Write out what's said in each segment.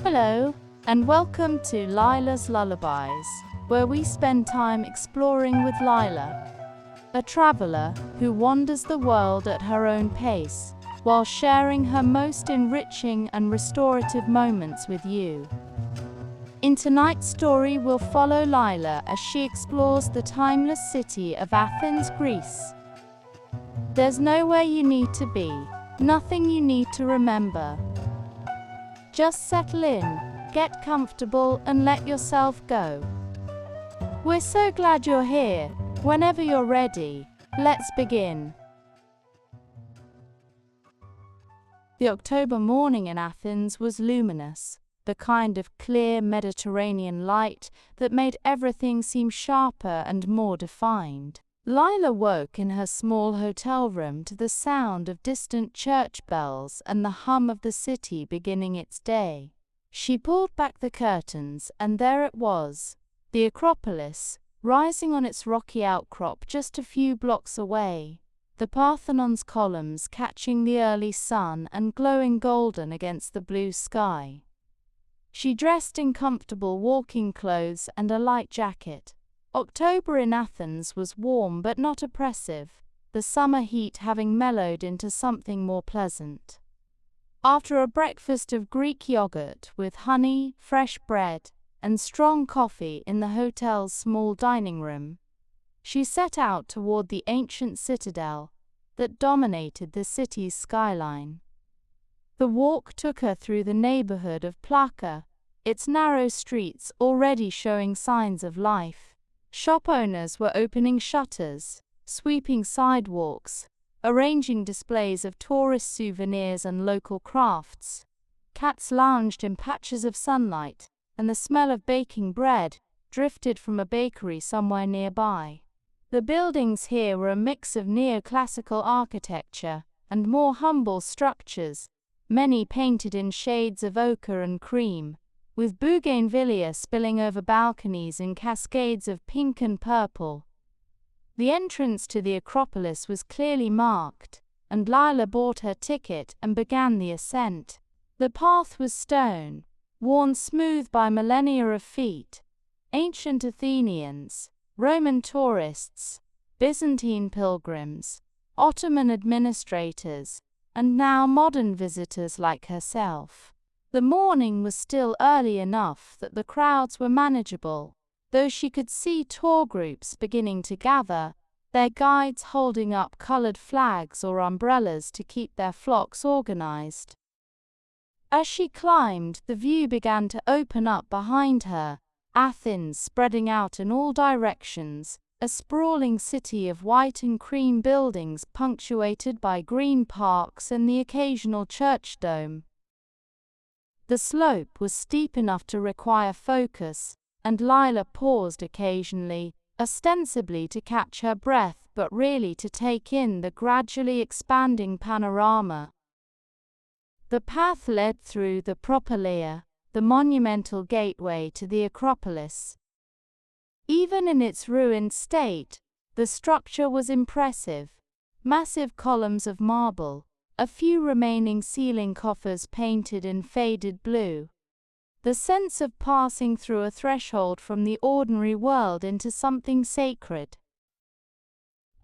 Hello, and welcome to Lyla's Lullabies, where we spend time exploring with Lyla, a traveler who wanders the world at her own pace, while sharing her most enriching and restorative moments with you. In tonight's story, we'll follow Lyla as she explores the timeless city of Athens, Greece. There's nowhere you need to be, nothing you need to remember. Just settle in, get comfortable, and let yourself go. We're so glad you're here. Whenever you're ready, let's begin. The October morning in Athens was luminous, the kind of clear Mediterranean light that made everything seem sharper and more defined. Lyla woke in her small hotel room to the sound of distant church bells and the hum of the city beginning its day. She pulled back the curtains, and there it was, the Acropolis, rising on its rocky outcrop just a few blocks away, the Parthenon's columns catching the early sun and glowing golden against the blue sky. She dressed in comfortable walking clothes and a light jacket. October in Athens was warm but not oppressive, the summer heat having mellowed into something more pleasant. After a breakfast of Greek yogurt with honey, fresh bread, and strong coffee in the hotel's small dining room, she set out toward the ancient citadel that dominated the city's skyline. The walk took her through the neighborhood of Plaka, its narrow streets already showing signs of life. Shop owners were opening shutters, sweeping sidewalks, arranging displays of tourist souvenirs and local crafts. Cats lounged in patches of sunlight, and the smell of baking bread drifted from a bakery somewhere nearby. The buildings here were a mix of neoclassical architecture and more humble structures, many painted in shades of ochre and cream, with bougainvillea spilling over balconies in cascades of pink and purple. The entrance to the Acropolis was clearly marked, and Lyla bought her ticket and began the ascent. The path was stone, worn smooth by millennia of feet. Ancient Athenians, Roman tourists, Byzantine pilgrims, Ottoman administrators, and now modern visitors like herself. The morning was still early enough that the crowds were manageable, though she could see tour groups beginning to gather, their guides holding up colored flags or umbrellas to keep their flocks organized. As she climbed, the view began to open up behind her, Athens spreading out in all directions, a sprawling city of white and cream buildings punctuated by green parks and the occasional church dome. The slope was steep enough to require focus, and Lyla paused occasionally, ostensibly to catch her breath but really to take in the gradually expanding panorama. The path led through the Propylaea, the monumental gateway to the Acropolis. Even in its ruined state, the structure was impressive. Massive columns of marble, a few remaining ceiling coffers painted in faded blue. The sense of passing through a threshold from the ordinary world into something sacred.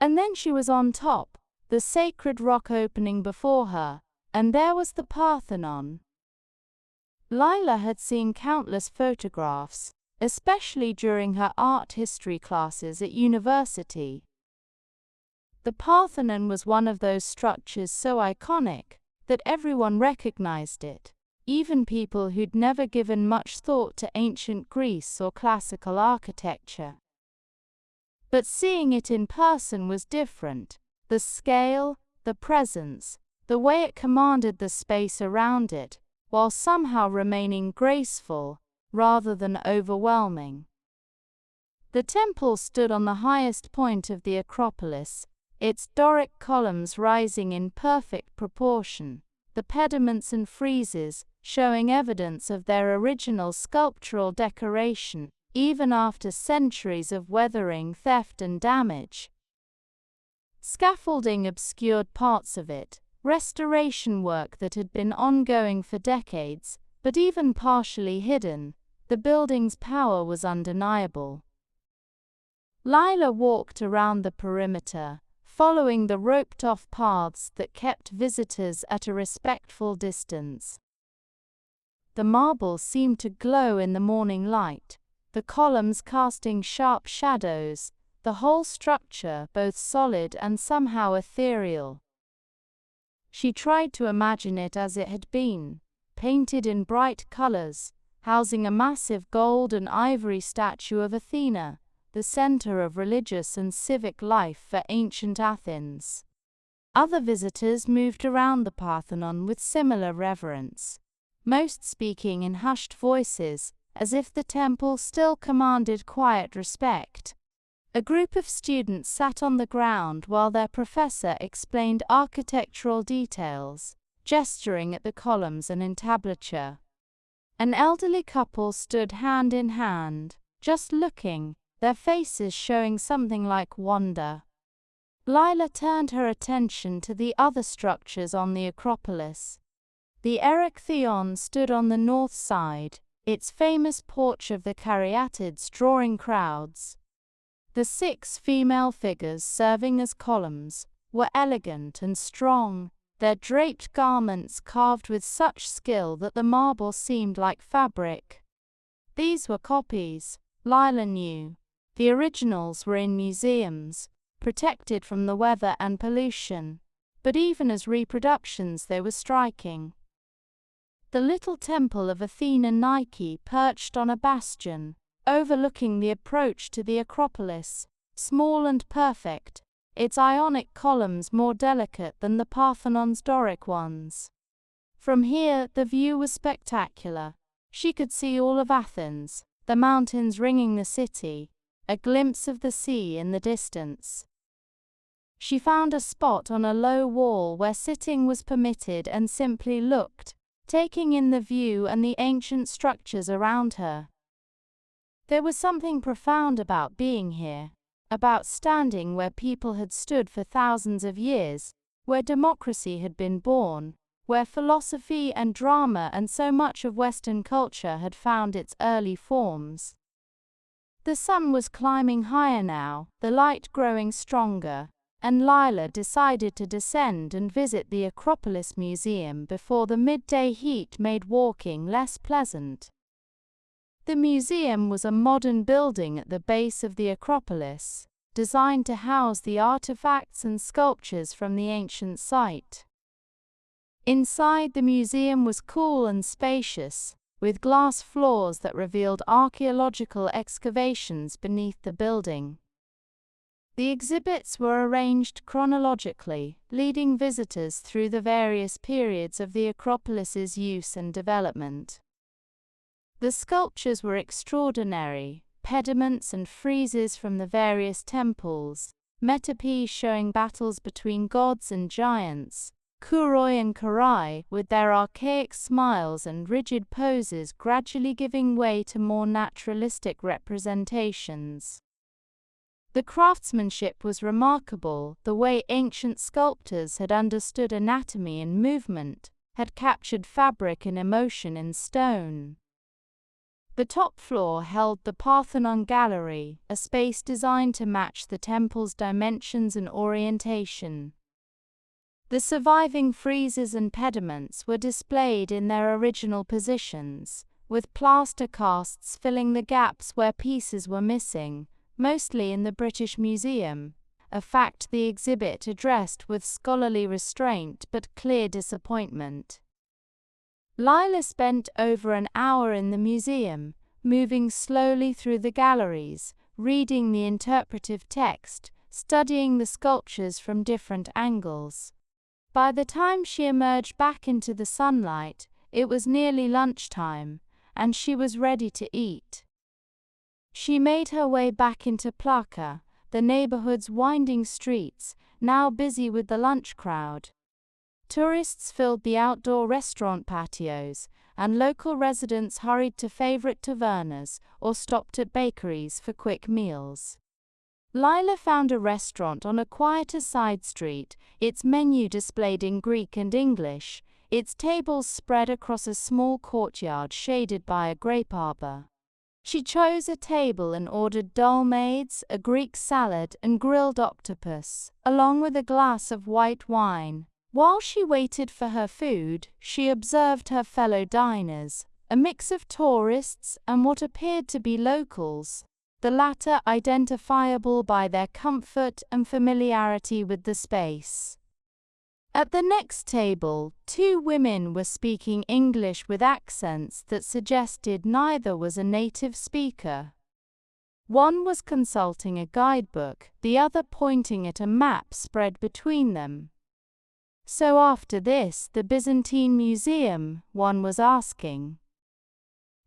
And then she was on top, the sacred rock opening before her, and there was the Parthenon. Lyla had seen countless photographs, especially during her art history classes at university. The Parthenon was one of those structures so iconic that everyone recognized it, even people who'd never given much thought to ancient Greece or classical architecture. But seeing it in person was different. The scale, the presence, the way it commanded the space around it, while somehow remaining graceful rather than overwhelming. The temple stood on the highest point of the Acropolis, its Doric columns rising in perfect proportion, the pediments and friezes showing evidence of their original sculptural decoration, even after centuries of weathering, theft, and damage. Scaffolding obscured parts of it, restoration work that had been ongoing for decades, but even partially hidden, the building's power was undeniable. Lyla walked around the perimeter, following the roped-off paths that kept visitors at a respectful distance. The marble seemed to glow in the morning light, the columns casting sharp shadows, the whole structure both solid and somehow ethereal. She tried to imagine it as it had been, painted in bright colors, housing a massive gold and ivory statue of Athena, the center of religious and civic life for ancient Athens. Other visitors moved around the Parthenon with similar reverence, most speaking in hushed voices, as if the temple still commanded quiet respect. A group of students sat on the ground while their professor explained architectural details, gesturing at the columns and entablature. An elderly couple stood hand in hand, just looking, their faces showing something like wonder. Lyla turned her attention to the other structures on the Acropolis. The Erechtheion stood on the north side, its famous porch of the caryatids drawing crowds. The 6 female figures serving as columns were elegant and strong, their draped garments carved with such skill that the marble seemed like fabric. These were copies, Lyla knew. The originals were in museums, protected from the weather and pollution, but even as reproductions they were striking. The little temple of Athena Nike perched on a bastion, overlooking the approach to the Acropolis, small and perfect, its Ionic columns more delicate than the Parthenon's Doric ones. From here the view was spectacular. She could see all of Athens, the mountains ringing the city, a glimpse of the sea in the distance. She found a spot on a low wall where sitting was permitted and simply looked, taking in the view and the ancient structures around her. There was something profound about being here, about standing where people had stood for thousands of years, where democracy had been born, where philosophy and drama and so much of Western culture had found its early forms. The sun was climbing higher now, the light growing stronger, and Lyla decided to descend and visit the Acropolis Museum before the midday heat made walking less pleasant. The museum was a modern building at the base of the Acropolis, designed to house the artifacts and sculptures from the ancient site. Inside, the museum was cool and spacious, with glass floors that revealed archaeological excavations beneath the building. The exhibits were arranged chronologically, leading visitors through the various periods of the Acropolis's use and development. The sculptures were extraordinary, pediments and friezes from the various temples, metopes showing battles between gods and giants, kuroi and karai with their archaic smiles and rigid poses gradually giving way to more naturalistic representations. The craftsmanship was remarkable, the way ancient sculptors had understood anatomy and movement, had captured fabric and emotion in stone. The top floor held the Parthenon Gallery, a space designed to match the temple's dimensions and orientation. The surviving friezes and pediments were displayed in their original positions, with plaster casts filling the gaps where pieces were missing, mostly in the British Museum, a fact the exhibit addressed with scholarly restraint but clear disappointment. Lyla spent over an hour in the museum, moving slowly through the galleries, reading the interpretive text, studying the sculptures from different angles. By the time she emerged back into the sunlight, it was nearly lunchtime, and she was ready to eat. She made her way back into Plaka, the neighborhood's winding streets, now busy with the lunch crowd. Tourists filled the outdoor restaurant patios, and local residents hurried to favorite tavernas or stopped at bakeries for quick meals. Lyla found a restaurant on a quieter side street, its menu displayed in Greek and English, its tables spread across a small courtyard shaded by a grape arbor. She chose a table and ordered dolmades, a Greek salad, and grilled octopus, along with a glass of white wine. While she waited for her food, she observed her fellow diners, a mix of tourists and what appeared to be locals, the latter identifiable by their comfort and familiarity with the space. At the next table, two women were speaking English with accents that suggested neither was a native speaker. One was consulting a guidebook, the other pointing at a map spread between them. "So after this, the Byzantine Museum?" one was asking.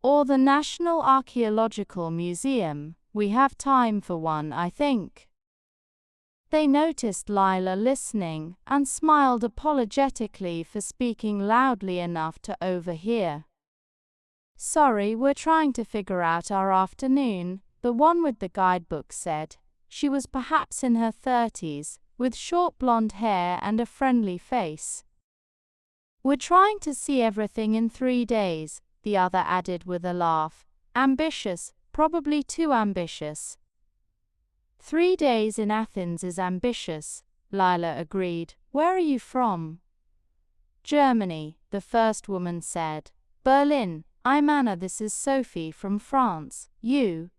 "Or the National Archaeological Museum? We have time for one, I think." They noticed Lyla listening and smiled apologetically for speaking loudly enough to overhear. "Sorry, we're trying to figure out our afternoon," the one with the guidebook said. She was perhaps in her 30s, with short blonde hair and a friendly face. "We're trying to see everything in 3 days," the other added with a laugh. "Ambitious, probably too ambitious." 3 days in Athens is ambitious, Lyla agreed. "Where are you from?" "Germany," the first woman said. "Berlin. I'm Anna, this is Sophie from France. You?"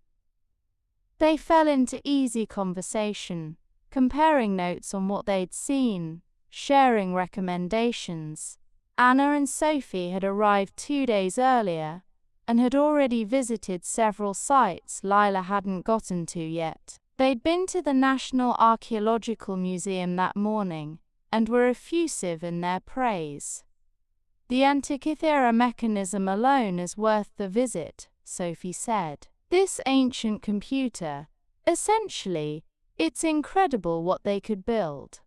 They fell into easy conversation, comparing notes on what they'd seen, sharing recommendations. Anna and Sophie had arrived 2 days earlier, and had already visited several sites Lyla hadn't gotten to yet. They'd been to the National Archaeological Museum that morning, and were effusive in their praise. "The Antikythera mechanism alone is worth the visit," Sophie said. "This ancient computer, essentially, it's incredible what they could build."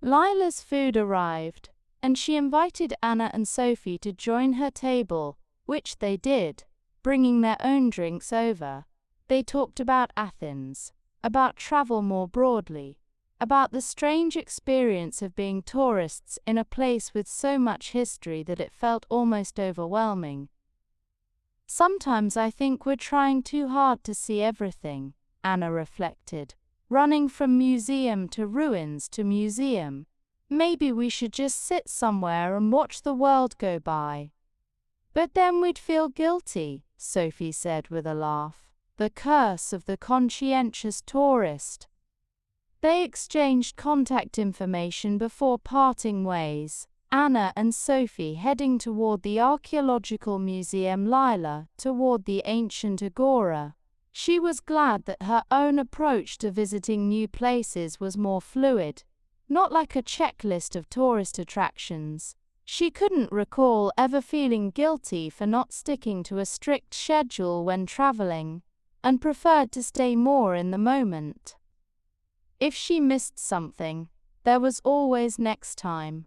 Lyla's food arrived, and she invited Anna and Sophie to join her table, which they did, bringing their own drinks over. They talked about Athens, about travel more broadly, about the strange experience of being tourists in a place with so much history that it felt almost overwhelming. "Sometimes I think we're trying too hard to see everything," Anna reflected, "running from museum to ruins to museum. Maybe we should just sit somewhere and watch the world go by." "But then we'd feel guilty," Sophie said with a laugh. "The curse of the conscientious tourist." They exchanged contact information before parting ways, Anna and Sophie heading toward the Archaeological Museum, Lyla toward the Ancient Agora. She was glad that her own approach to visiting new places was more fluid, not like a checklist of tourist attractions. She couldn't recall ever feeling guilty for not sticking to a strict schedule when traveling, and preferred to stay more in the moment. If she missed something, there was always next time.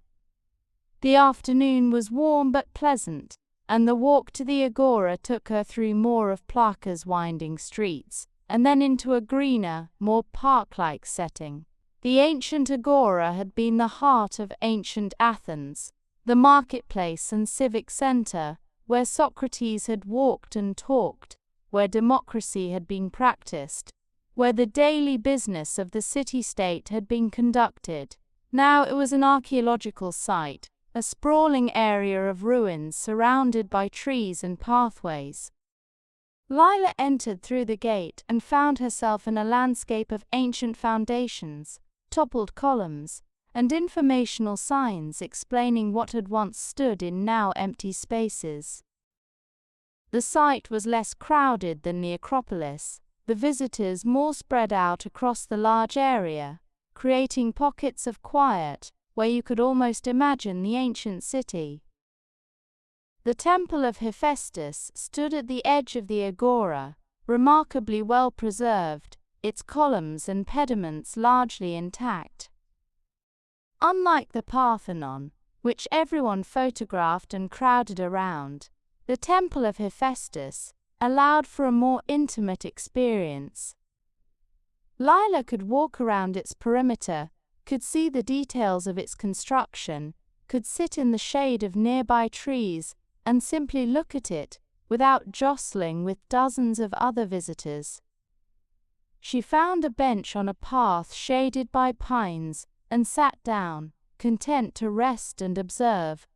The afternoon was warm but pleasant, and the walk to the Agora took her through more of Plaka's winding streets, and then into a greener, more park-like setting. The Ancient Agora had been the heart of ancient Athens, the marketplace and civic center, where Socrates had walked and talked, where democracy had been practiced, where the daily business of the city-state had been conducted. Now it was an archaeological site, a sprawling area of ruins surrounded by trees and pathways. Lyla entered through the gate and found herself in a landscape of ancient foundations, toppled columns, and informational signs explaining what had once stood in now empty spaces. The site was less crowded than the Acropolis, the visitors more spread out across the large area, creating pockets of quiet, where you could almost imagine the ancient city. The Temple of Hephaestus stood at the edge of the Agora, remarkably well preserved, its columns and pediments largely intact. Unlike the Parthenon, which everyone photographed and crowded around, the Temple of Hephaestus allowed for a more intimate experience. Lyla could walk around its perimeter, could see the details of its construction, could sit in the shade of nearby trees and simply look at it, without jostling with dozens of other visitors. She found a bench on a path shaded by pines and sat down, content to rest and observe.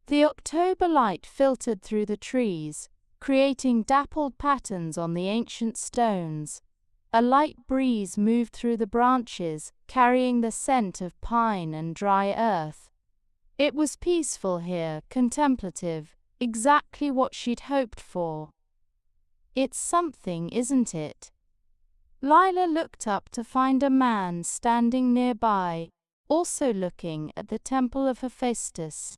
The October light filtered through the trees, creating dappled patterns on the ancient stones. A light breeze moved through the branches, carrying the scent of pine and dry earth. It was peaceful here, contemplative, exactly what she'd hoped for. "It's something, isn't it?" Lyla looked up to find a man standing nearby, also looking at the temple of Hephaestus.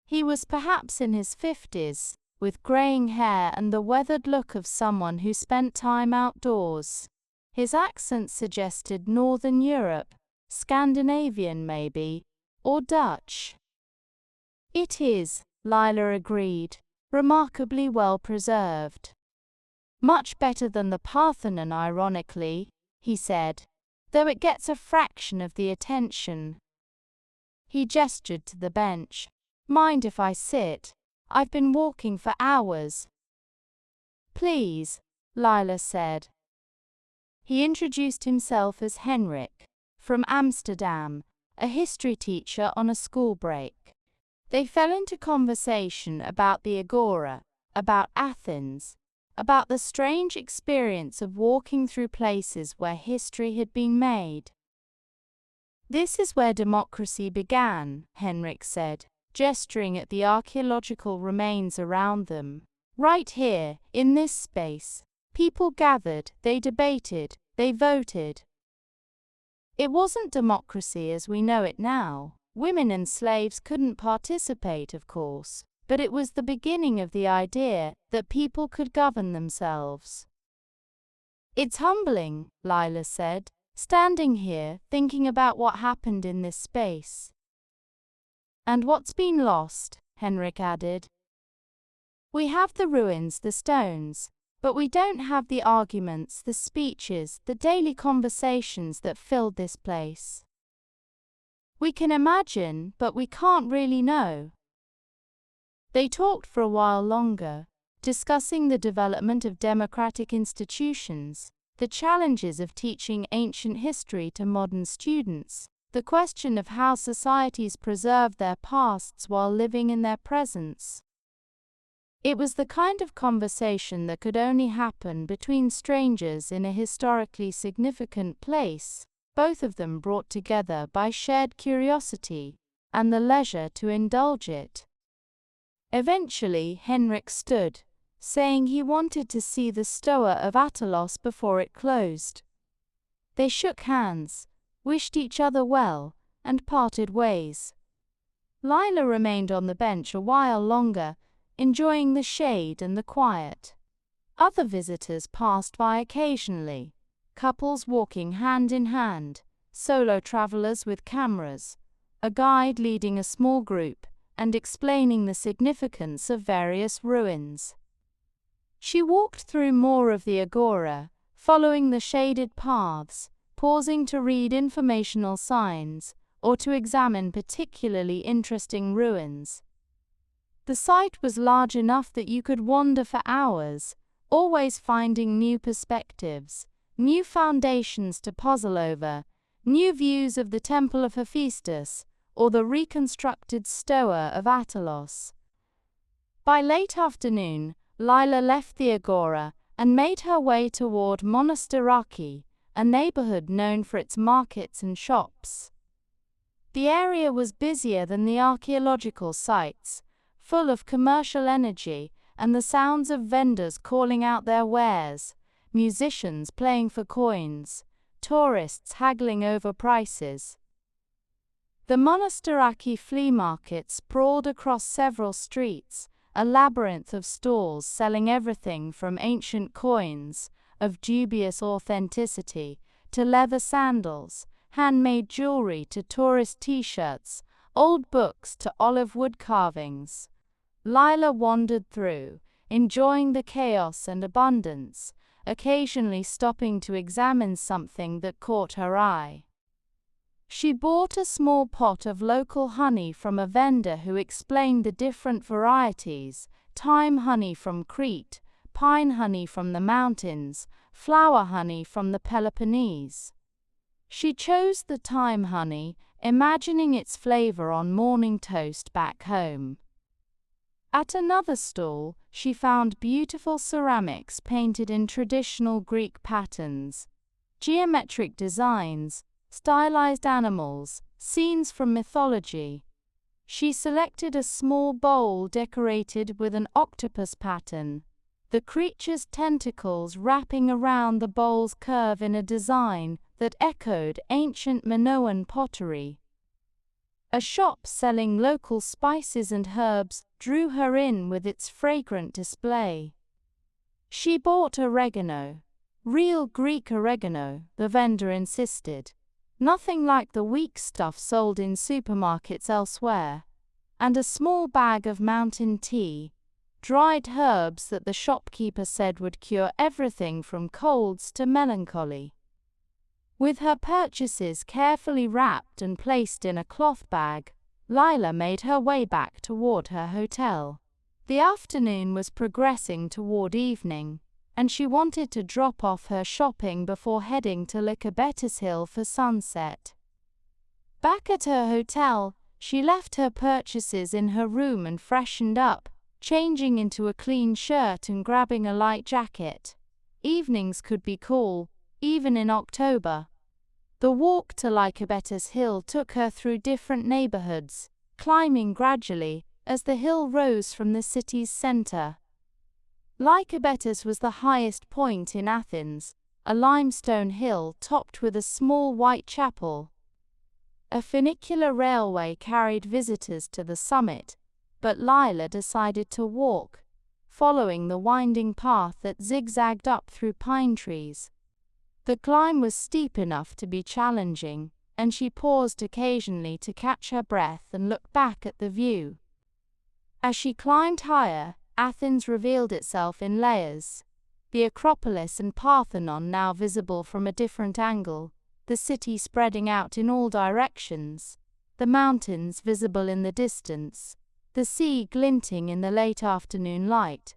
He was perhaps in his 50s, with graying hair and the weathered look of someone who spent time outdoors. His accent suggested Northern Europe, Scandinavian maybe, or Dutch. "It is," Lyla agreed, "remarkably well preserved." "Much better than the Parthenon, ironically," he said, "though it gets a fraction of the attention." He gestured to the bench. "Mind if I sit? I've been walking for hours." "Please," Lyla said. He introduced himself as Henrik, from Amsterdam, a history teacher on a school break. They fell into conversation about the Agora, about Athens, about the strange experience of walking through places where history had been made. "This is where democracy began," Henrik said, gesturing at the archaeological remains around them. "Right here, in this space. People gathered, they debated, they voted." It wasn't democracy as we know it now. Women and slaves couldn't participate, of course, but it was the beginning of the idea that people could govern themselves. "It's humbling," Lyla said, "standing here, thinking about what happened in this space." "And what's been lost," Henrik added. "We have the ruins, the stones, but we don't have the arguments, the speeches, the daily conversations that filled this place. We can imagine, but we can't really know." They talked for a while longer, discussing the development of democratic institutions, the challenges of teaching ancient history to modern students, the question of how societies preserve their pasts while living in their presents. It was the kind of conversation that could only happen between strangers in a historically significant place, both of them brought together by shared curiosity and the leisure to indulge it. Eventually, Henrik stood, saying he wanted to see the Stoa of Attalos before it closed. They shook hands, wished each other well, and parted ways. Lyla remained on the bench a while longer, enjoying the shade and the quiet. Other visitors passed by occasionally, couples walking hand in hand, solo travelers with cameras, a guide leading a small group and explaining the significance of various ruins. She walked through more of the Agora, following the shaded paths, pausing to read informational signs or to examine particularly interesting ruins. The site was large enough that you could wander for hours, always finding new perspectives, new foundations to puzzle over, new views of the Temple of Hephaestus or the reconstructed Stoa of Attalos. By late afternoon, Lyla left the Agora and made her way toward Monastiraki, a neighborhood known for its markets and shops. The area was busier than the archaeological sites, full of commercial energy and the sounds of vendors calling out their wares, musicians playing for coins, tourists haggling over prices. The Monastiraki flea market sprawled across several streets, a labyrinth of stalls selling everything from ancient coins of dubious authenticity to leather sandals, handmade jewelry to tourist t-shirts, old books to olive wood carvings. Lyla wandered through, enjoying the chaos and abundance, occasionally stopping to examine something that caught her eye. She bought a small pot of local honey from a vendor who explained the different varieties: thyme honey from Crete, pine honey from the mountains, flower honey from the Peloponnese. She chose the thyme honey, imagining its flavor on morning toast back home. At another stall, she found beautiful ceramics painted in traditional Greek patterns, geometric designs, stylized animals, scenes from mythology. She selected a small bowl decorated with an octopus pattern, the creature's tentacles wrapping around the bowl's curve in a design that echoed ancient Minoan pottery. A shop selling local spices and herbs drew her in with its fragrant display. She bought oregano, real Greek oregano, the vendor insisted, nothing like the weak stuff sold in supermarkets elsewhere, and a small bag of mountain tea, dried herbs that the shopkeeper said would cure everything from colds to melancholy. With her purchases carefully wrapped and placed in a cloth bag, Lyla made her way back toward her hotel. The afternoon was progressing toward evening, and she wanted to drop off her shopping before heading to Lycabettus Hill for sunset. Back at her hotel, she left her purchases in her room and freshened up, changing into a clean shirt and grabbing a light jacket. Evenings could be cool, even in October. The walk to Lycabettus Hill took her through different neighborhoods, climbing gradually as the hill rose from the city's center. Lycabettus was the highest point in Athens, a limestone hill topped with a small white chapel. A funicular railway carried visitors to the summit, but Lyla decided to walk, following the winding path that zigzagged up through pine trees. The climb was steep enough to be challenging, and she paused occasionally to catch her breath and look back at the view. As she climbed higher, Athens revealed itself in layers. The Acropolis and Parthenon now visible from a different angle, the city spreading out in all directions, the mountains visible in the distance, the sea glinting in the late afternoon light.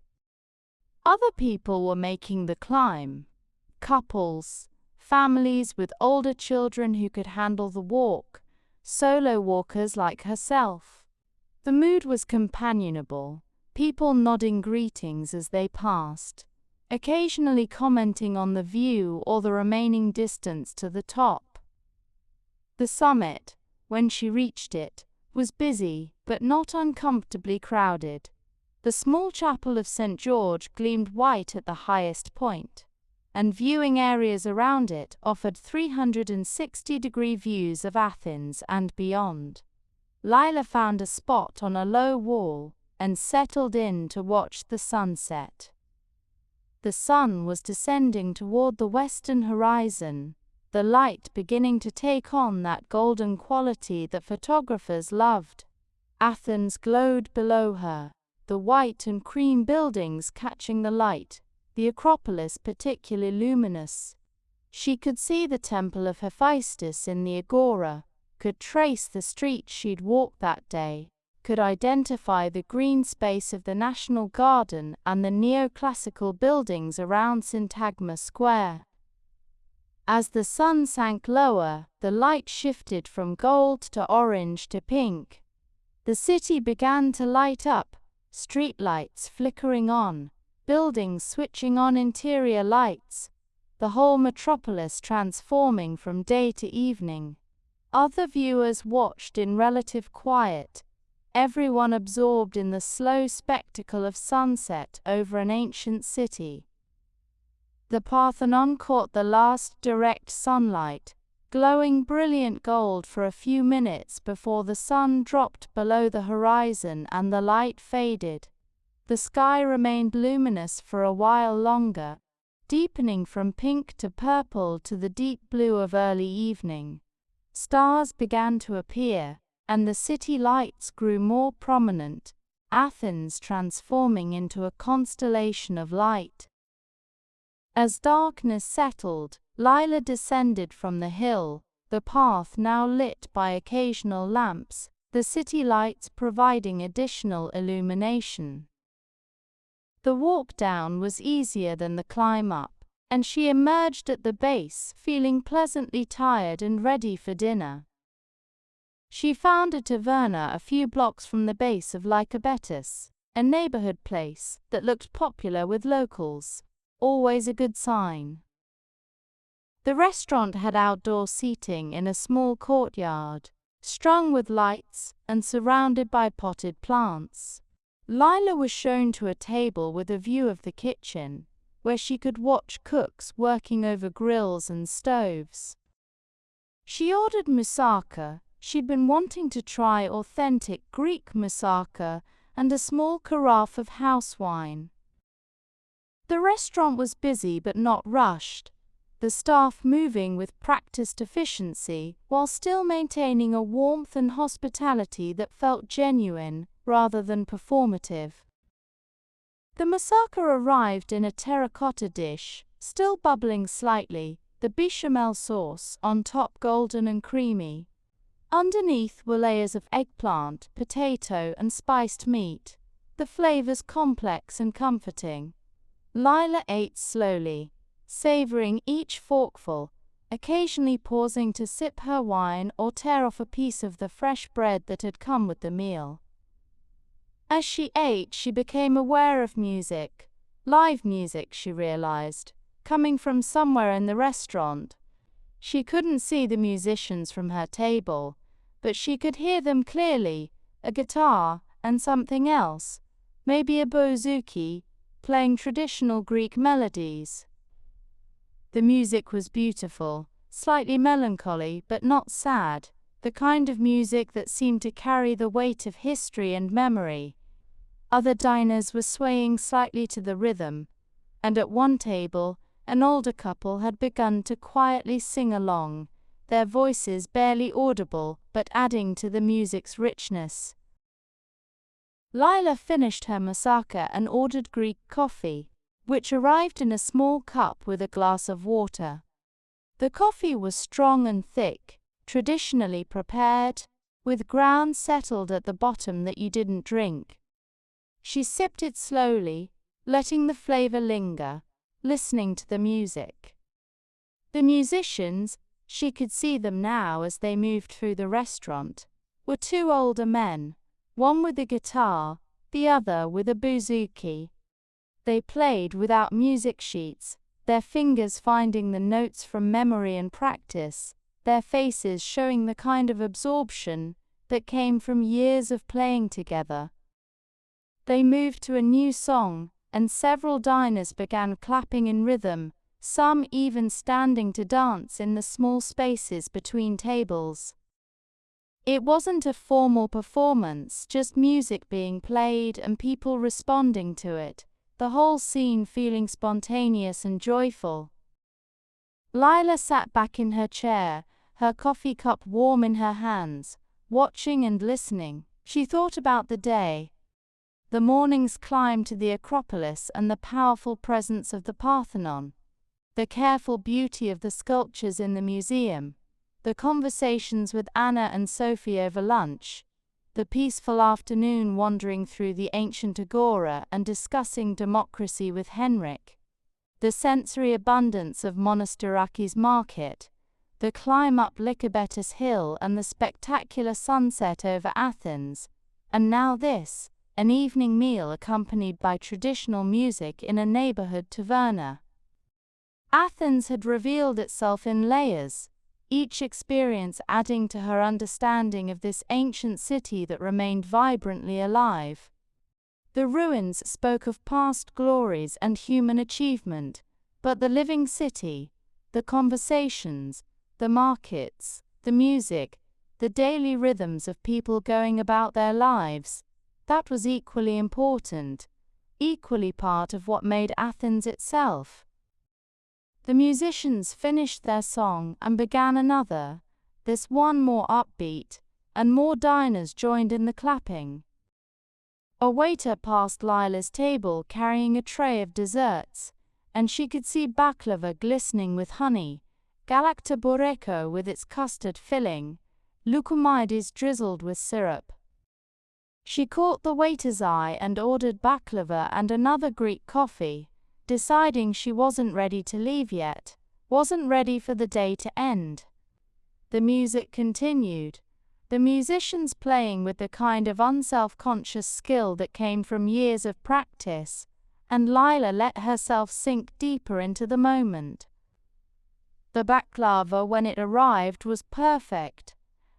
Other people were making the climb. Couples, families with older children who could handle the walk, solo walkers like herself. The mood was companionable, people nodding greetings as they passed, occasionally commenting on the view or the remaining distance to the top. The summit, when she reached it, was busy but not uncomfortably crowded. The small chapel of St. George gleamed white at the highest point, and viewing areas around it offered 360-degree views of Athens and beyond. Lyla found a spot on a low wall and settled in to watch the sunset. The sun was descending toward the western horizon, the light beginning to take on that golden quality that photographers loved. Athens glowed below her, the white and cream buildings catching the light, the Acropolis particularly luminous. She could see the temple of Hephaestus in the Agora, could trace the streets she'd walked that day, could identify the green space of the National Garden and the neoclassical buildings around Syntagma Square. As the sun sank lower, the light shifted from gold to orange to pink. The city began to light up, streetlights flickering on, buildings switching on interior lights, the whole metropolis transforming from day to evening. Other viewers watched in relative quiet, everyone absorbed in the slow spectacle of sunset over an ancient city. The Parthenon caught the last direct sunlight, glowing brilliant gold for a few minutes before the sun dropped below the horizon and the light faded. The sky remained luminous for a while longer, deepening from pink to purple to the deep blue of early evening. Stars began to appear, and the city lights grew more prominent, Athens transforming into a constellation of light. As darkness settled, Lyla descended from the hill, the path now lit by occasional lamps, the city lights providing additional illumination. The walk down was easier than the climb up, and she emerged at the base feeling pleasantly tired and ready for dinner. She found a taverna a few blocks from the base of Lycabettus, a neighborhood place that looked popular with locals, always a good sign. The restaurant had outdoor seating in a small courtyard, strung with lights and surrounded by potted plants. Lyla was shown to a table with a view of the kitchen, where she could watch cooks working over grills and stoves. She ordered moussaka. She'd been wanting to try authentic Greek moussaka and a small carafe of house wine. The restaurant was busy but not rushed, the staff moving with practiced efficiency while still maintaining a warmth and hospitality that felt genuine rather than performative. The moussaka arrived in a terracotta dish, still bubbling slightly, the bechamel sauce on top golden and creamy. Underneath were layers of eggplant, potato, and spiced meat, the flavors complex and comforting. Lyla ate slowly, savoring each forkful, occasionally pausing to sip her wine or tear off a piece of the fresh bread that had come with the meal. As she ate, she became aware of music, live music, she realized, coming from somewhere in the restaurant. She couldn't see the musicians from her table, but she could hear them clearly, a guitar and something else, maybe a bouzouki, playing traditional Greek melodies. The music was beautiful, slightly melancholy but not sad, the kind of music that seemed to carry the weight of history and memory. Other diners were swaying slightly to the rhythm, and at one table, an older couple had begun to quietly sing along, their voices barely audible but adding to the music's richness. Lyla finished her moussaka and ordered Greek coffee, which arrived in a small cup with a glass of water. The coffee was strong and thick, traditionally prepared, with grounds settled at the bottom that you didn't drink. She sipped it slowly, letting the flavor linger, listening to the music. The musicians, she could see them now as they moved through the restaurant, were two older men, one with a guitar, the other with a bouzouki. They played without music sheets, their fingers finding the notes from memory and practice, their faces showing the kind of absorption that came from years of playing together. They moved to a new song, and several diners began clapping in rhythm, some even standing to dance in the small spaces between tables. It wasn't a formal performance, just music being played and people responding to it, the whole scene feeling spontaneous and joyful. Lyla sat back in her chair, her coffee cup warm in her hands, watching and listening. She thought about the day, the morning's climb to the Acropolis and the powerful presence of the Parthenon, the careful beauty of the sculptures in the museum, the conversations with Anna and Sophie over lunch, the peaceful afternoon wandering through the Ancient Agora and discussing democracy with Henrik, the sensory abundance of Monastiraki's market, the climb up Lycabettus Hill and the spectacular sunset over Athens, and now this, an evening meal accompanied by traditional music in a neighborhood taverna. Athens had revealed itself in layers, each experience adding to her understanding of this ancient city that remained vibrantly alive. The ruins spoke of past glories and human achievement, but the living city, the conversations, the markets, the music, the daily rhythms of people going about their lives, that was equally important, equally part of what made Athens itself. The musicians finished their song and began another, this one more upbeat, and more diners joined in the clapping. A waiter passed Lila's table carrying a tray of desserts, and she could see baklava glistening with honey, galactoboreko with its custard filling, Lycabettus drizzled with syrup. She caught the waiter's eye and ordered baklava and another Greek coffee, deciding she wasn't ready to leave yet, wasn't ready for the day to end. The music continued, the musicians playing with the kind of unself-conscious skill that came from years of practice, and Lyla let herself sink deeper into the moment. The baklava, when it arrived, was perfect.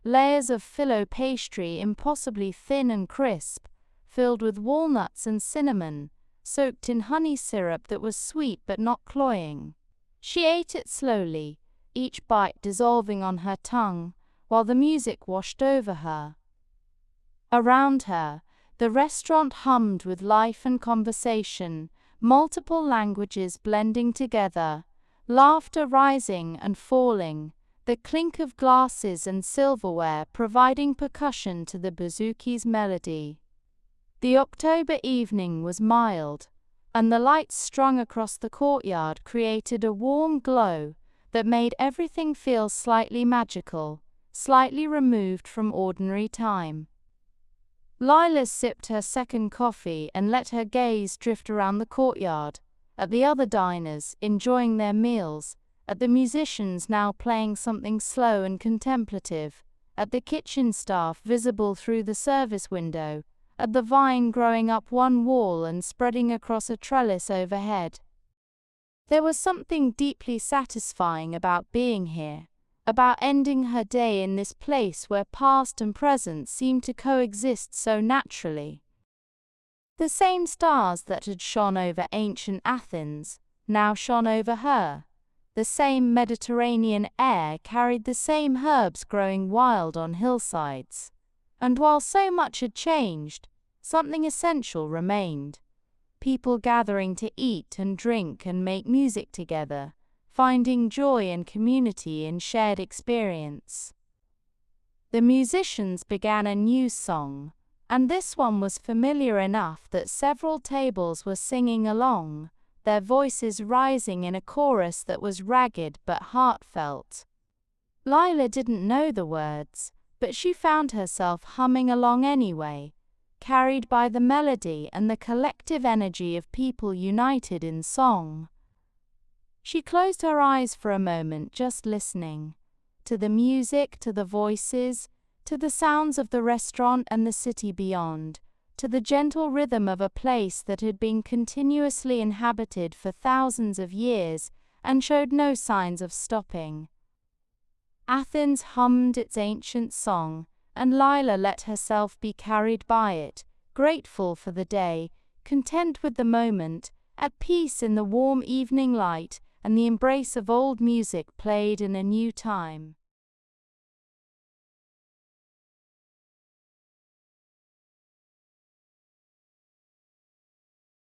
Layers of filo pastry impossibly thin and crisp, filled with walnuts and cinnamon, soaked in honey syrup that was sweet but not cloying. She ate it slowly, each bite dissolving on her tongue, while the music washed over her. Around her, the restaurant hummed with life and conversation, multiple languages blending together, laughter rising and falling, the clink of glasses and silverware providing percussion to the bouzouki's melody. The October evening was mild, and the lights strung across the courtyard created a warm glow that made everything feel slightly magical, slightly removed from ordinary time. Lyla sipped her second coffee and let her gaze drift around the courtyard, at the other diners enjoying their meals, at the musicians now playing something slow and contemplative, at the kitchen staff visible through the service window, at the vine growing up one wall and spreading across a trellis overhead. There was something deeply satisfying about being here, about ending her day in this place where past and present seemed to coexist so naturally. The same stars that had shone over ancient Athens now shone over her. The same Mediterranean air carried the same herbs growing wild on hillsides. And while so much had changed, something essential remained. People gathering to eat and drink and make music together, finding joy and community in shared experience. The musicians began a new song, and this one was familiar enough that several tables were singing along, their voices rising in a chorus that was ragged but heartfelt. Lyla didn't know the words, but she found herself humming along anyway, carried by the melody and the collective energy of people united in song. She closed her eyes for a moment, just listening, to the music, to the voices, to the sounds of the restaurant and the city beyond, to the gentle rhythm of a place that had been continuously inhabited for thousands of years and showed no signs of stopping. Athens hummed its ancient song, and Lyla let herself be carried by it, grateful for the day, content with the moment, at peace in the warm evening light and the embrace of old music played in a new time.